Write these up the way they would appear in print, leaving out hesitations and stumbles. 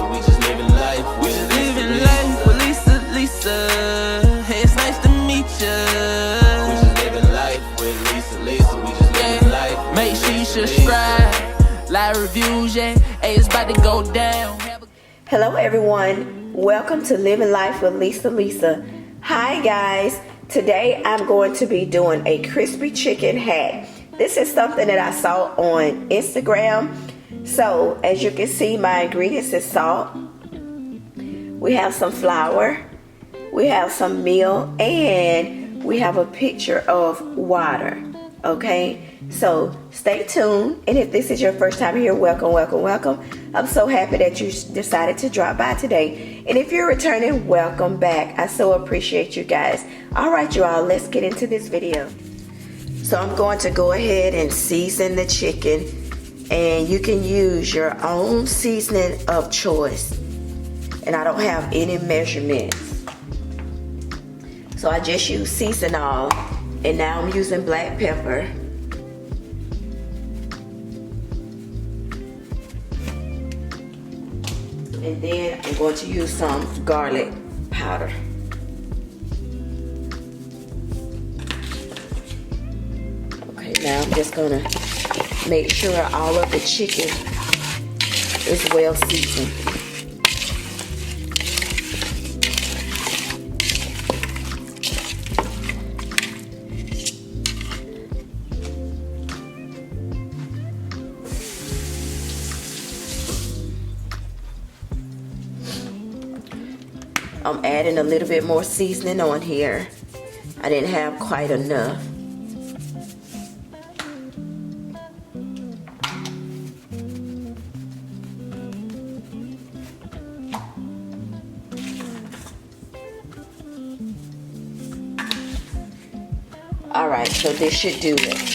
Lisa, we just living life. We just living life with Lisa. Hey, it's nice to meet ya. We just living life with Lisa. We just living life. Make sure you subscribe, like reviews, yeah. Hey, it's about to go down. Hello everyone, welcome to Living Life with Lisa. Hi guys, today I'm going to be doing a crispy chicken hack. This is something that I saw on Instagram. So as you can see, my ingredients is salt, we have some flour, we have some meal, and we have a picture of water. Okay, so stay tuned, and if this is your first time here, welcome. I'm so happy that you decided to drop by today, and if you're returning, welcome back. I so appreciate you guys. All right, you all, let's get into this video. So I'm going to go ahead and season the chicken, and you can use your own seasoning of choice, and I don't have any measurements, so I just use season all. And now I'm using black pepper. And then I'm going to use some garlic powder. Okay, now I'm just gonna make sure all of the chicken is well seasoned. I'm adding a little bit more seasoning on here. I didn't have quite enough. All right, so this should do it.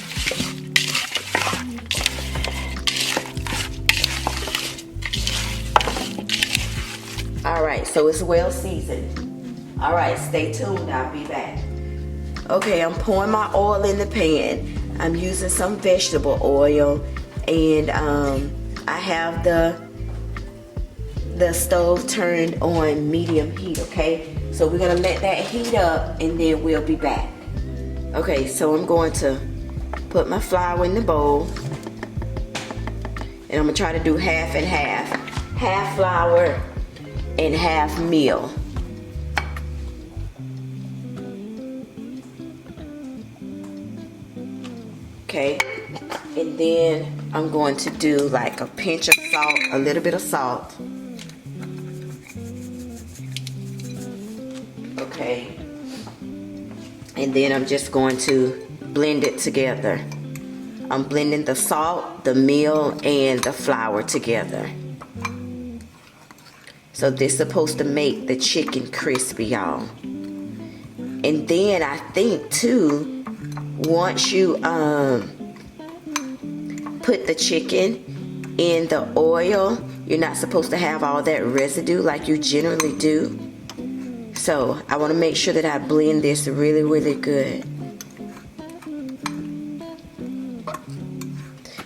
Alright, so it's well seasoned. Alright, stay tuned, I'll be back. Okay, I'm pouring my oil in the pan. I'm using some vegetable oil, and I have the stove turned on medium heat, okay? So we're gonna let that heat up, and then we'll be back. Okay, so I'm going to put my flour in the bowl, and I'm gonna try to do half and half. Half flour and half meal. Okay, and then I'm going to do like a pinch of salt, a little bit of salt. Okay, and then I'm just going to blend it together. I'm blending the salt, the meal, and the flour together. So this is supposed to make the chicken crispy, y'all. And then I think too, once you put the chicken in the oil, you're not supposed to have all that residue like you generally do. So I want to make sure that I blend this really good.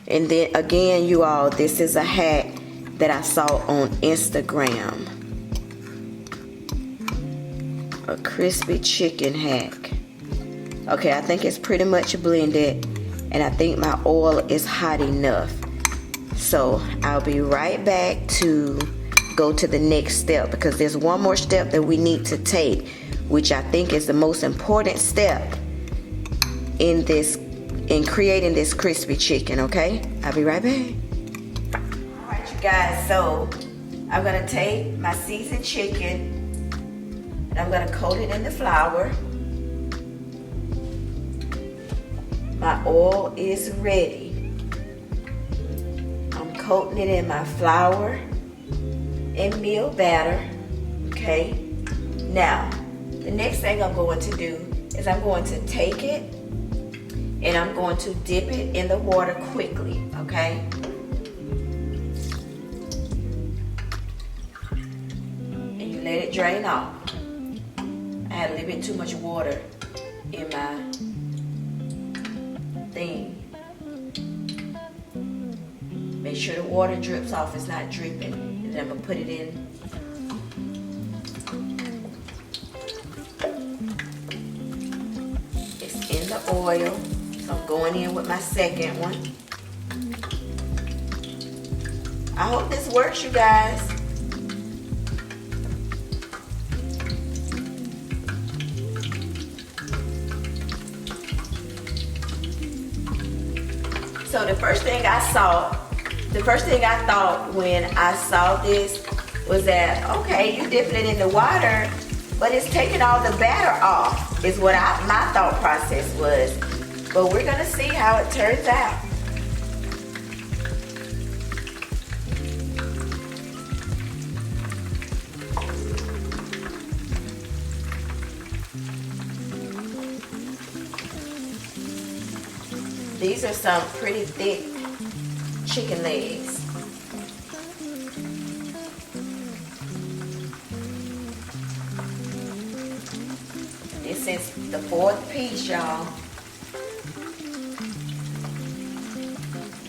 And then again, you all, this is a hack that I saw on Instagram. A crispy chicken hack. Okay, I think it's pretty much blended, and I think my oil is hot enough. So I'll be right back to go to the next step, because there's one more step that we need to take, which I think is the most important step in creating this crispy chicken. Okay, I'll be right back. Guys, so I'm gonna take my seasoned chicken and I'm gonna coat it in the flour. My oil is ready. I'm coating it in my flour and meal batter. Okay, now the next thing I'm going to do is I'm going to take it and I'm going to dip it in the water quickly. Okay, let it drain off. I had a little bit too much water in my thing. Make sure the water drips off, it's not dripping. Then I'm gonna put it in. It's in the oil. So I'm going in with my second one. I hope this works, you guys. So the first thing I thought when I saw this was that, okay, you dipping it in the water, but it's taking all the batter off, is what my thought process was. But we're gonna see how it turns out. These are some pretty thick chicken legs. This is the fourth piece, y'all.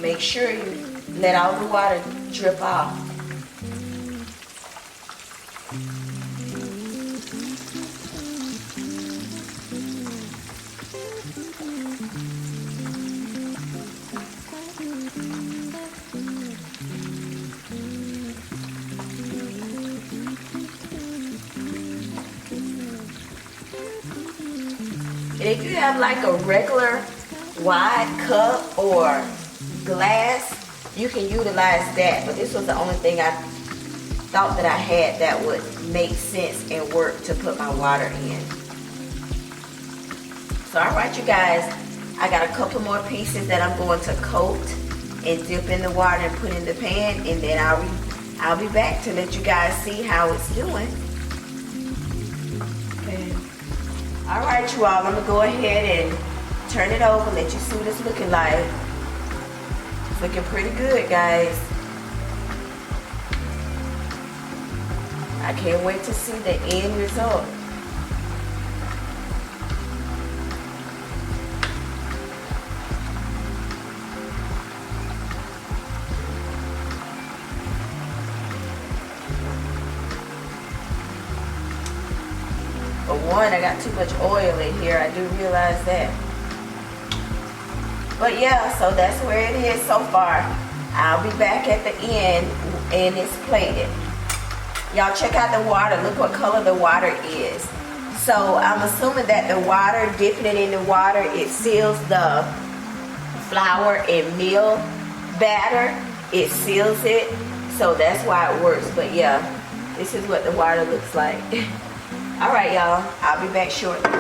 Make sure you let all the water drip off. And if you have like a regular wide cup or glass, you can utilize that. But this was the only thing I thought that I had that would make sense and work to put my water in. So alright, you guys, I got a couple more pieces that I'm going to coat and dip in the water and put in the pan, and then I'll be back to let you guys see how it's doing. Okay. Alright, you all, I'm going to go ahead and turn it over, let you see what it's looking like. It's looking pretty good, guys. I can't wait to see the end result. For one, I got too much oil in here. I do realize that. But yeah, so that's where it is so far. I'll be back at the end and it's plated. Y'all check out the water. Look what color the water is. So I'm assuming that the water, dipping it in the water, it seals the flour and meal batter. It seals it. So that's why it works. But yeah, this is what the water looks like. Alright, y'all. I'll be back shortly.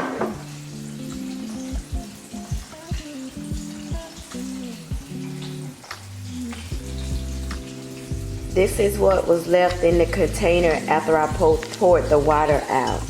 This is what was left in the container after I poured the water out.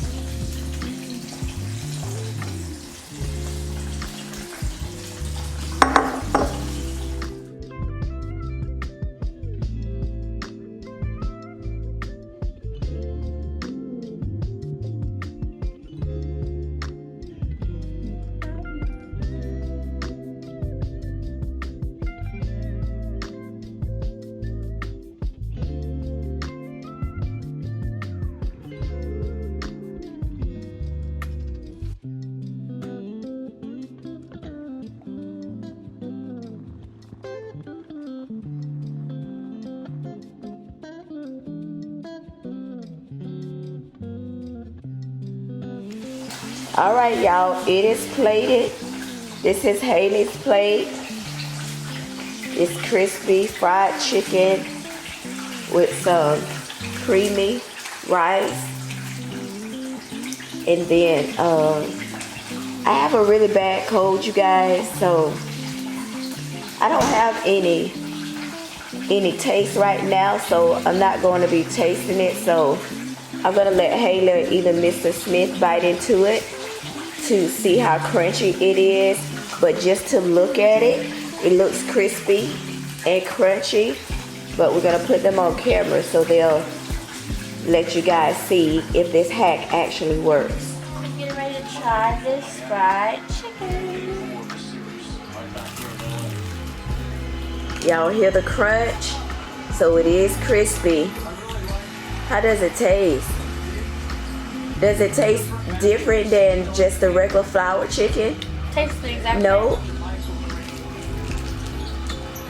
Alright, y'all, it is plated. This is Haley's plate. It's crispy fried chicken with some creamy rice. And then I have a really bad cold, you guys, so I don't have any taste right now, so I'm not going to be tasting it. So I'm going to let Haley or either Mr. Smith bite into it to see how crunchy it is. But just to look at it, it looks crispy and crunchy. But we're going to put them on camera so they'll let you guys see if this hack actually works. I'm getting ready to try this fried chicken. Y'all hear the crunch? So it is crispy. How does it taste? Does it taste different than just the regular flour chicken? Tastes the exact No.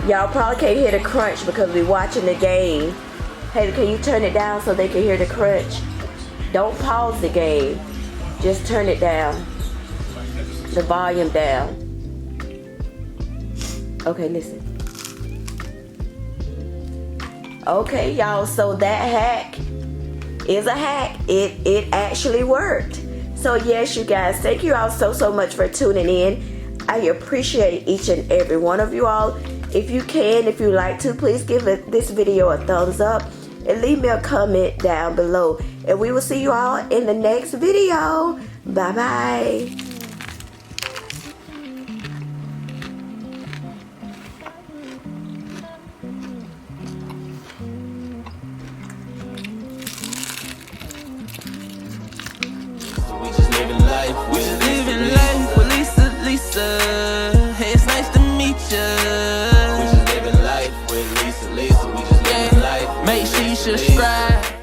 Y'all probably can't hear the crunch because we're watching the game. Hey, can you turn it down so they can hear the crunch? Don't pause the game. Just turn it down. The volume down. Okay, listen. Okay, y'all, so that hack is a hack. It actually worked. So yes, you guys, thank you all so much for tuning in. I appreciate each and every one of you all. If you can, if you like to, please give this video a thumbs up and leave me a comment down below. And we will see you all in the next video. Bye bye. We just living life. We just living life with Lisa. Hey, it's nice to meet ya. We just living life with Lisa. We just living life. Make sure you subscribe.